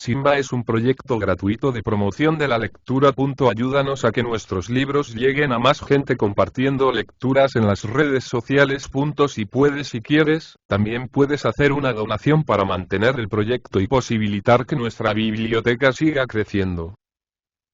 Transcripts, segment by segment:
Simba es un proyecto gratuito de promoción de la lectura. Ayúdanos a que nuestros libros lleguen a más gente compartiendo lecturas en las redes sociales. Si puedes y quieres, también puedes hacer una donación para mantener el proyecto y posibilitar que nuestra biblioteca siga creciendo.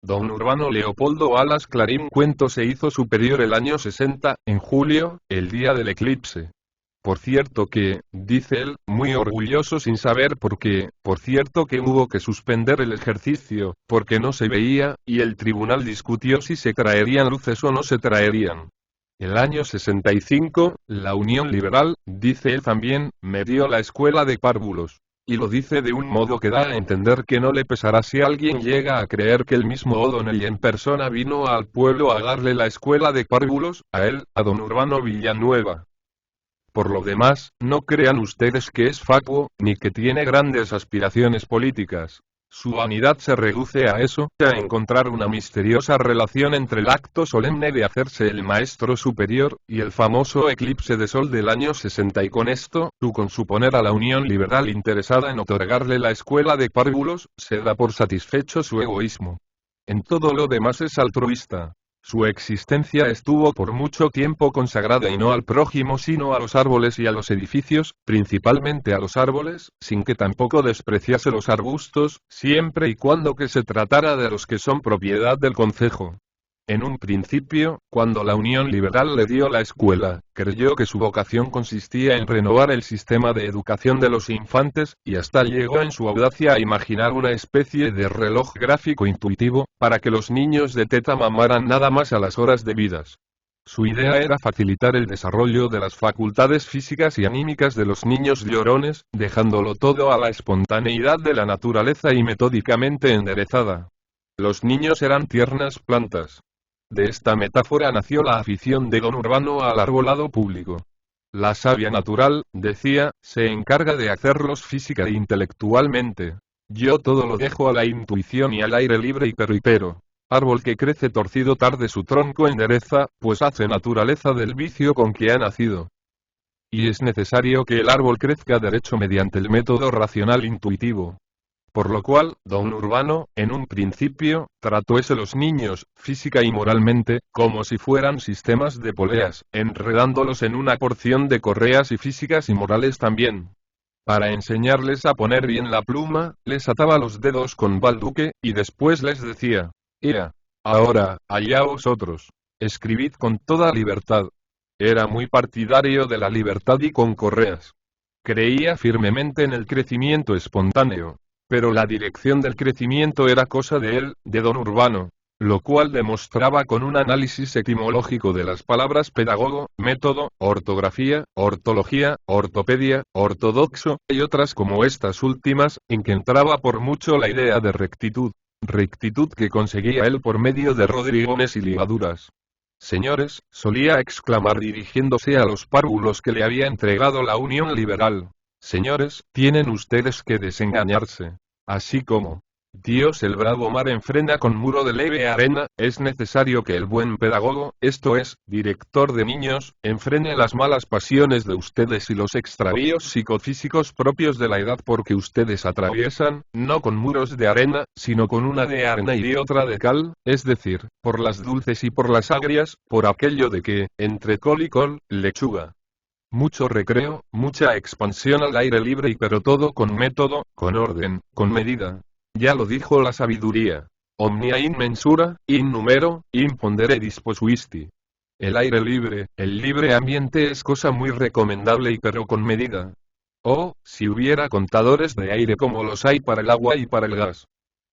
Don Urbano Leopoldo Alas Clarín Cuento se hizo superior el año 60, en julio, el día del eclipse. Por cierto que, dice él, muy orgulloso sin saber por qué, por cierto que hubo que suspender el ejercicio, porque no se veía, y el tribunal discutió si se traerían luces o no se traerían. El año 65, la Unión Liberal, dice él también, me dio la escuela de párvulos. Y lo dice de un modo que da a entender que no le pesará si alguien llega a creer que el mismo O'Donnell en persona vino al pueblo a darle la escuela de párvulos, a él, a don Urbano Villanueva. Por lo demás, no crean ustedes que es fatuo, ni que tiene grandes aspiraciones políticas. Su vanidad se reduce a eso, a encontrar una misteriosa relación entre el acto solemne de hacerse el maestro superior, y el famoso eclipse de sol del año 60 y con esto, con suponer a la Unión Liberal interesada en otorgarle la escuela de párvulos, se da por satisfecho su egoísmo. En todo lo demás es altruista. Su existencia estuvo por mucho tiempo consagrada y no al prójimo sino a los árboles y a los edificios, principalmente a los árboles, sin que tampoco despreciase los arbustos, siempre y cuando que se tratara de los que son propiedad del concejo. En un principio, cuando la Unión Liberal le dio la escuela, creyó que su vocación consistía en renovar el sistema de educación de los infantes, y hasta llegó en su audacia a imaginar una especie de reloj gráfico intuitivo, para que los niños de teta mamaran nada más a las horas debidas. Su idea era facilitar el desarrollo de las facultades físicas y anímicas de los niños llorones, dejándolo todo a la espontaneidad de la naturaleza y metódicamente enderezada. Los niños eran tiernas plantas. De esta metáfora nació la afición de don Urbano al arbolado público. La savia natural, decía, se encarga de hacerlos física e intelectualmente. Yo todo lo dejo a la intuición y al aire libre y pero. Árbol que crece torcido tarde su tronco endereza, pues hace naturaleza del vicio con que ha nacido. Y es necesario que el árbol crezca derecho mediante el método racional intuitivo. Por lo cual, don Urbano, en un principio, tratóse los niños, física y moralmente, como si fueran sistemas de poleas, enredándolos en una porción de correas y físicas y morales también. Para enseñarles a poner bien la pluma, les ataba los dedos con balduque, y después les decía, ea, ahora, allá vosotros, escribid con toda libertad. Era muy partidario de la libertad y con correas. Creía firmemente en el crecimiento espontáneo. Pero la dirección del crecimiento era cosa de él, de don Urbano, lo cual demostraba con un análisis etimológico de las palabras pedagogo, método, ortografía, ortología, ortopedia, ortodoxo, y otras como estas últimas, en que entraba por mucho la idea de rectitud que conseguía él por medio de rodrigones y ligaduras. Señores, solía exclamar dirigiéndose a los párvulos que le había entregado la Unión Liberal. Señores, tienen ustedes que desengañarse. Así como Dios el bravo mar enfrena con muro de leve arena, es necesario que el buen pedagogo, esto es, director de niños, enfrene las malas pasiones de ustedes y los extravíos psicofísicos propios de la edad porque ustedes atraviesan, no con muros de arena, sino con una de arena y otra de cal, es decir, por las dulces y por las agrias, por aquello de que, entre col y col, lechuga. Mucho recreo, mucha expansión al aire libre pero todo con método, con orden, con medida. Ya lo dijo la sabiduría. Omnia in mensura, in numero, in pondere disposuisti. El aire libre, el libre ambiente es cosa muy recomendable pero con medida. Oh, si hubiera contadores de aire como los hay para el agua y para el gas.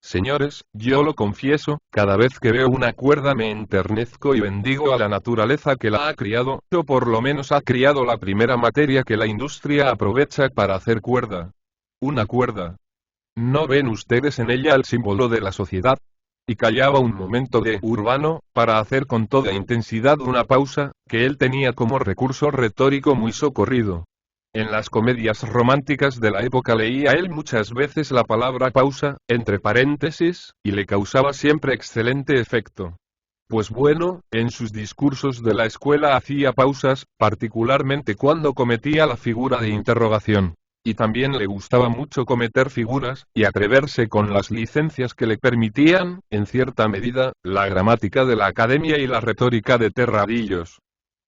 Señores, yo lo confieso, cada vez que veo una cuerda me enternezco y bendigo a la naturaleza que la ha criado, o por lo menos ha criado la primera materia que la industria aprovecha para hacer cuerda. Una cuerda. ¿No ven ustedes en ella el símbolo de la sociedad? Y callaba un momento de Urbano, para hacer con toda intensidad una pausa, que él tenía como recurso retórico muy socorrido. En las comedias románticas de la época leía él muchas veces la palabra pausa, entre paréntesis, y le causaba siempre excelente efecto. Pues bueno, en sus discursos de la escuela hacía pausas, particularmente cuando cometía la figura de interrogación. Y también le gustaba mucho cometer figuras, y atreverse con las licencias que le permitían, en cierta medida, la gramática de la academia y la retórica de Terradillos.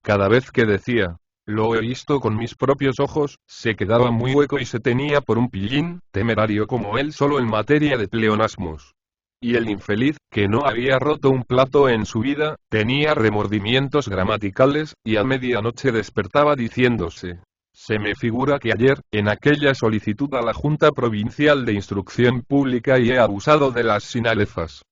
Cada vez que decía, lo he visto con mis propios ojos, se quedaba muy hueco y se tenía por un pillín, temerario como él solo en materia de pleonasmos. Y el infeliz, que no había roto un plato en su vida, tenía remordimientos gramaticales, y a medianoche despertaba diciéndose: se me figura que ayer, en aquella solicitud a la Junta Provincial de Instrucción Pública he abusado de las sinalefas.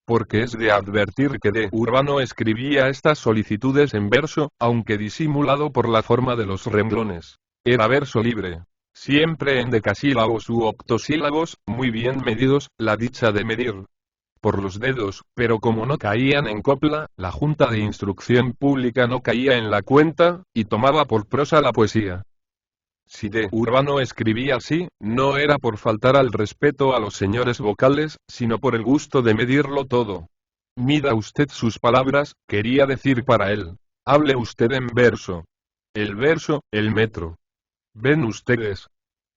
Porque es de advertir que de Urbano escribía estas solicitudes en verso, aunque disimulado por la forma de los renglones. Era verso libre. Siempre en decasílabos u octosílabos, muy bien medidos, la dicha de medir por los dedos, pero como no caían en copla, la Junta de Instrucción Pública no caía en la cuenta, y tomaba por prosa la poesía. Si de Urbano escribía así, no era por faltar al respeto a los señores vocales, sino por el gusto de medirlo todo. Mida usted sus palabras, quería decir para él. Hable usted en verso. El verso, el metro. Ven ustedes,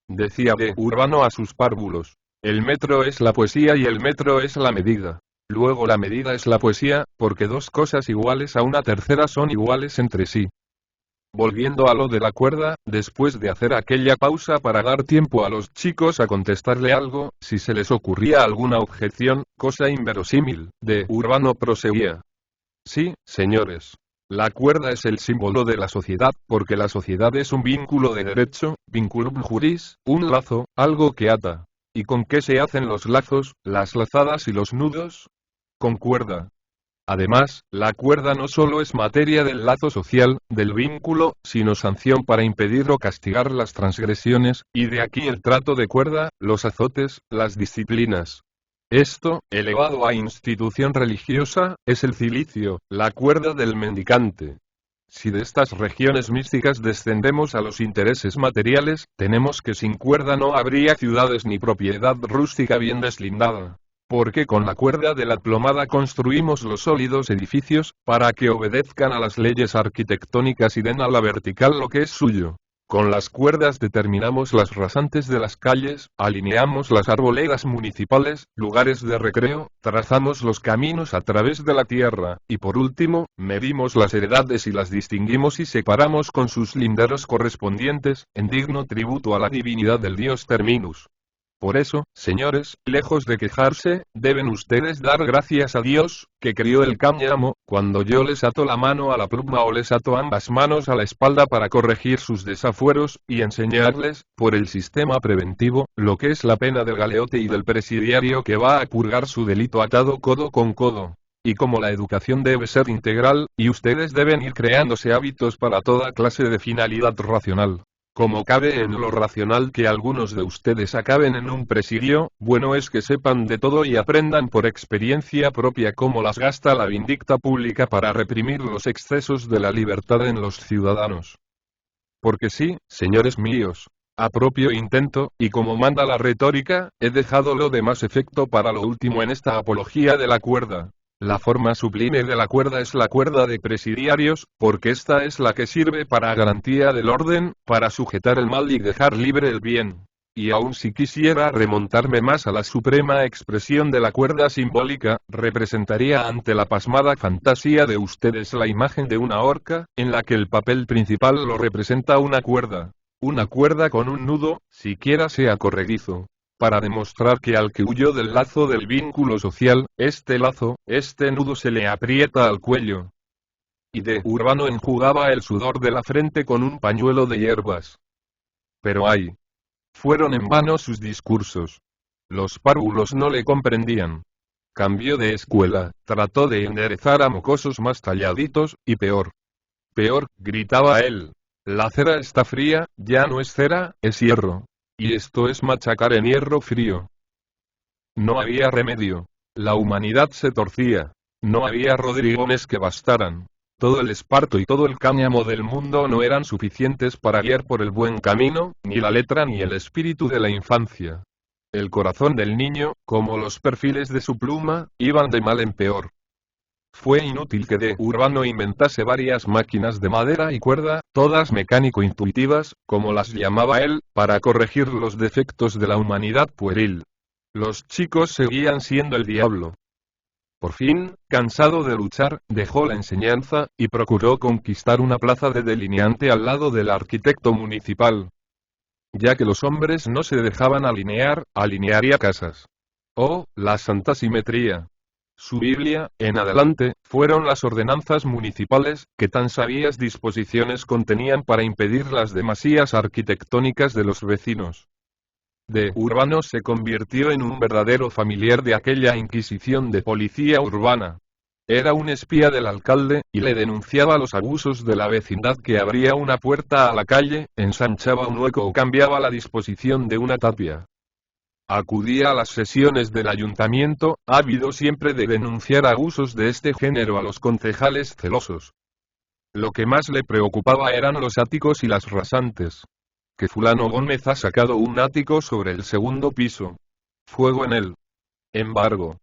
decía de Urbano a sus párvulos. El metro es la poesía y el metro es la medida. Luego la medida es la poesía, porque dos cosas iguales a una tercera son iguales entre sí. Volviendo a lo de la cuerda, después de hacer aquella pausa para dar tiempo a los chicos a contestarle algo, si se les ocurría alguna objeción, cosa inverosímil, de Urbano proseguía. Sí, señores. La cuerda es el símbolo de la sociedad, porque la sociedad es un vínculo de derecho, vinculum juris, un lazo, algo que ata. ¿Y con qué se hacen los lazos, las lazadas y los nudos? Con cuerda. Además, la cuerda no solo es materia del lazo social, del vínculo, sino sanción para impedir o castigar las transgresiones, y de aquí el trato de cuerda, los azotes, las disciplinas. Esto, elevado a institución religiosa, es el cilicio, la cuerda del mendicante. Si de estas regiones místicas descendemos a los intereses materiales, tenemos que sin cuerda no habría ciudades ni propiedad rústica bien deslindada. Porque con la cuerda de la plomada construimos los sólidos edificios, para que obedezcan a las leyes arquitectónicas y den a la vertical lo que es suyo. Con las cuerdas determinamos las rasantes de las calles, alineamos las arboledas municipales, lugares de recreo, trazamos los caminos a través de la tierra, y por último, medimos las heredades y las distinguimos y separamos con sus linderos correspondientes, en digno tributo a la divinidad del dios Terminus. Por eso, señores, lejos de quejarse, deben ustedes dar gracias a Dios, que crió el cáñamo, cuando yo les ato la mano a la pluma o les ato ambas manos a la espalda para corregir sus desafueros, y enseñarles, por el sistema preventivo, lo que es la pena del galeote y del presidiario que va a purgar su delito atado codo con codo. Y como la educación debe ser integral, y ustedes deben ir creándose hábitos para toda clase de finalidad racional. Como cabe en lo racional que algunos de ustedes acaben en un presidio, bueno es que sepan de todo y aprendan por experiencia propia cómo las gasta la vindicta pública para reprimir los excesos de la libertad en los ciudadanos. Porque sí, señores míos, a propio intento, y como manda la retórica, he dejado lo de más efecto para lo último en esta apología de la cuerda. La forma sublime de la cuerda es la cuerda de presidiarios, porque esta es la que sirve para garantía del orden, para sujetar el mal y dejar libre el bien. Y aun si quisiera remontarme más a la suprema expresión de la cuerda simbólica, representaría ante la pasmada fantasía de ustedes la imagen de una horca, en la que el papel principal lo representa una cuerda. Una cuerda con un nudo, siquiera sea corredizo. Para demostrar que al que huyó del lazo del vínculo social, este nudo se le aprieta al cuello. Y de Urbano enjugaba el sudor de la frente con un pañuelo de hierbas. Pero ay, fueron en vano sus discursos. Los párvulos no le comprendían. Cambió de escuela, trató de enderezar a mocosos más talladitos, y peor. Peor, gritaba él. La cera está fría, ya no es cera, es hierro. Y esto es machacar en hierro frío. No había remedio. La humanidad se torcía. No había rodrigones que bastaran. Todo el esparto y todo el cáñamo del mundo no eran suficientes para guiar por el buen camino, ni la letra ni el espíritu de la infancia. El corazón del niño, como los perfiles de su pluma, iban de mal en peor. Fue inútil que de Urbano inventase varias máquinas de madera y cuerda, todas mecánico-intuitivas, como las llamaba él, para corregir los defectos de la humanidad pueril. Los chicos seguían siendo el diablo. Por fin, cansado de luchar, dejó la enseñanza, y procuró conquistar una plaza de delineante al lado del arquitecto municipal. Ya que los hombres no se dejaban alinear, alinearía casas. Oh, la santa simetría. Su Biblia, en adelante, fueron las ordenanzas municipales, que tan sabias disposiciones contenían para impedir las demasías arquitectónicas de los vecinos. De Urbano se convirtió en un verdadero familiar de aquella inquisición de policía urbana. Era un espía del alcalde, y le denunciaba los abusos de la vecindad que abría una puerta a la calle, ensanchaba un hueco o cambiaba la disposición de una tapia. Acudía a las sesiones del ayuntamiento, ávido siempre de denunciar abusos de este género a los concejales celosos. Lo que más le preocupaba eran los áticos y las rasantes. Que fulano Gómez ha sacado un ático sobre el segundo piso. Fuego en él. Embargo.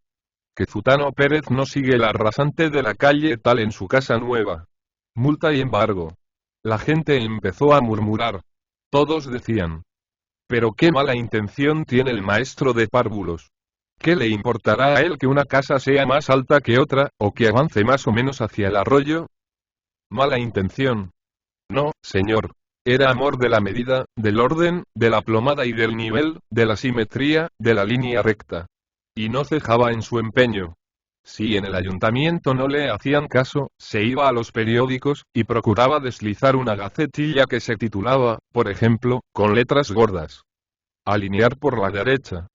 Que Zutano Pérez no sigue la rasante de la calle tal en su casa nueva. Multa y embargo. La gente empezó a murmurar. Todos decían. Pero qué mala intención tiene el maestro de párvulos. ¿Qué le importará a él que una casa sea más alta que otra, o que avance más o menos hacia el arroyo? Mala intención. No, señor. Era amor de la medida, del orden, de la plomada y del nivel, de la simetría, de la línea recta. Y no cejaba en su empeño. Si en el ayuntamiento no le hacían caso, se iba a los periódicos, y procuraba deslizar una gacetilla que se titulaba, por ejemplo, con letras gordas. Alinear por la derecha.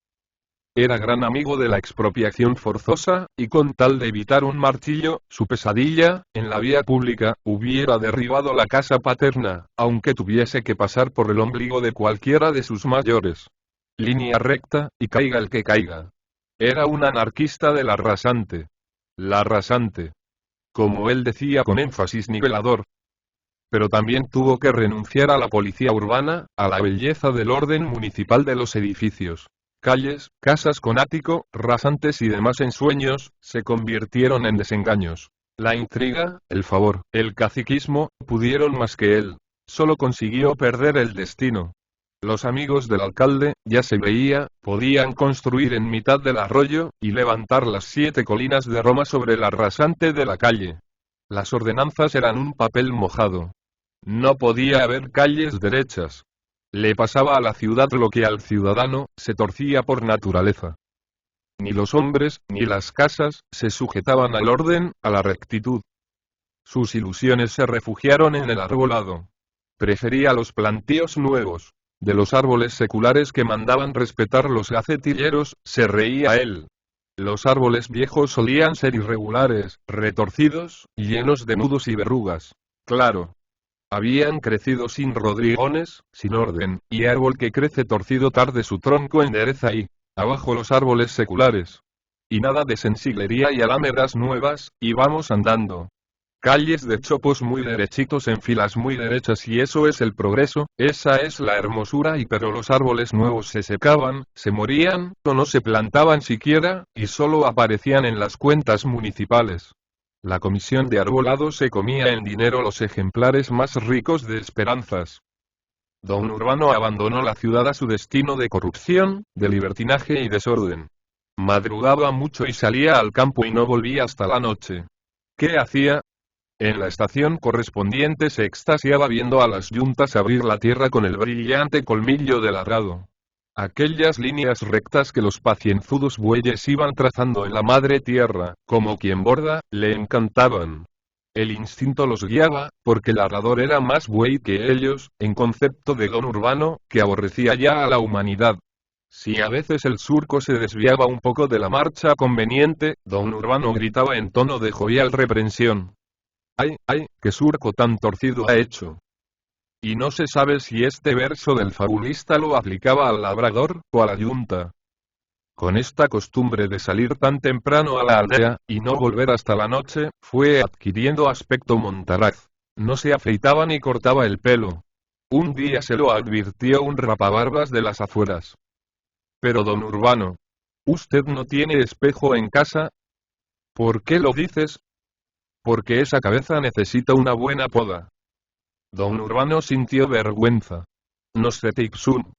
Era gran amigo de la expropiación forzosa, y con tal de evitar un martillo, su pesadilla, en la vía pública, hubiera derribado la casa paterna, aunque tuviese que pasar por el ombligo de cualquiera de sus mayores. Línea recta, y caiga el que caiga. Era un anarquista de la rasante. La rasante. Como él decía con énfasis nivelador. Pero también tuvo que renunciar a la policía urbana, a la belleza del orden municipal de los edificios. Calles, casas con ático, rasantes y demás ensueños, se convirtieron en desengaños. La intriga, el favor, el caciquismo, pudieron más que él. Solo consiguió perder el destino. Los amigos del alcalde, ya se veía, podían construir en mitad del arroyo, y levantar las 7 colinas de Roma sobre la rasante de la calle. Las ordenanzas eran un papel mojado. No podía haber calles derechas. Le pasaba a la ciudad lo que al ciudadano, se torcía por naturaleza. Ni los hombres, ni las casas, se sujetaban al orden, a la rectitud. Sus ilusiones se refugiaron en el arbolado. Prefería los plantíos nuevos. De los árboles seculares que mandaban respetar los gacetilleros, se reía él. Los árboles viejos solían ser irregulares, retorcidos, llenos de nudos y verrugas. Claro. Habían crecido sin rodrigones, sin orden, y árbol que crece torcido tarde su tronco endereza y, abajo los árboles seculares. Y nada de sensiblería y alámedas nuevas, y vamos andando. Calles de chopos muy derechitos en filas muy derechas y eso es el progreso, esa es la hermosura y pero los árboles nuevos se secaban, se morían, o no se plantaban siquiera, y solo aparecían en las cuentas municipales. La comisión de arbolado se comía en dinero los ejemplares más ricos de esperanzas. Don Urbano abandonó la ciudad a su destino de corrupción, de libertinaje y desorden. Madrugaba mucho y salía al campo y no volvía hasta la noche. ¿Qué hacía? En la estación correspondiente se extasiaba viendo a las yuntas abrir la tierra con el brillante colmillo del arado. Aquellas líneas rectas que los pacienzudos bueyes iban trazando en la madre tierra, como quien borda, le encantaban. El instinto los guiaba, porque el arador era más buey que ellos, en concepto de don Urbano, que aborrecía ya a la humanidad. Si a veces el surco se desviaba un poco de la marcha conveniente, don Urbano gritaba en tono de jovial reprensión. ¡Ay, ay, qué surco tan torcido ha hecho! Y no se sabe si este verso del fabulista lo aplicaba al labrador, o a la yunta. Con esta costumbre de salir tan temprano a la aldea, y no volver hasta la noche, fue adquiriendo aspecto montaraz. No se afeitaba ni cortaba el pelo. Un día se lo advirtió un rapabarbas de las afueras. Pero don Urbano, ¿usted no tiene espejo en casa? ¿Por qué lo dices? porque esa cabeza necesita una buena poda. Don Urbano sintió vergüenza. No sé Tixun,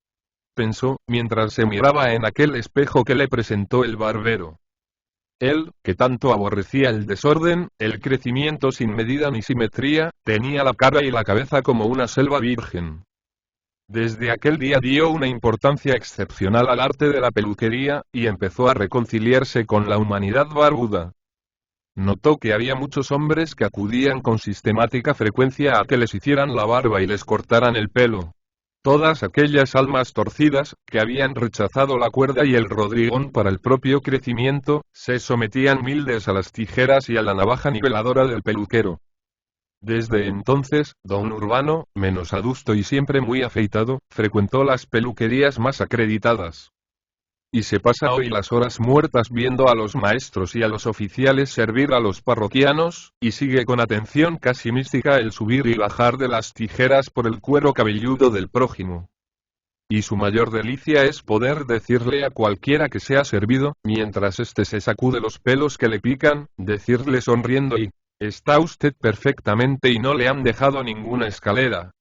pensó, mientras se miraba en aquel espejo que le presentó el barbero. Él, que tanto aborrecía el desorden, el crecimiento sin medida ni simetría, tenía la cara y la cabeza como una selva virgen. Desde aquel día dio una importancia excepcional al arte de la peluquería, y empezó a reconciliarse con la humanidad barbuda. Notó que había muchos hombres que acudían con sistemática frecuencia a que les hicieran la barba y les cortaran el pelo. Todas aquellas almas torcidas, que habían rechazado la cuerda y el rodrigón para el propio crecimiento, se sometían humildes a las tijeras y a la navaja niveladora del peluquero. Desde entonces, don Urbano, menos adusto y siempre muy afeitado, frecuentó las peluquerías más acreditadas. Y se pasa hoy las horas muertas viendo a los maestros y a los oficiales servir a los parroquianos, y sigue con atención casi mística el subir y bajar de las tijeras por el cuero cabelludo del prójimo. Y su mayor delicia es poder decirle a cualquiera que sea servido, mientras éste se sacude los pelos que le pican, decirle sonriendo y: «Está usted perfectamente y no le han dejado ninguna escalera».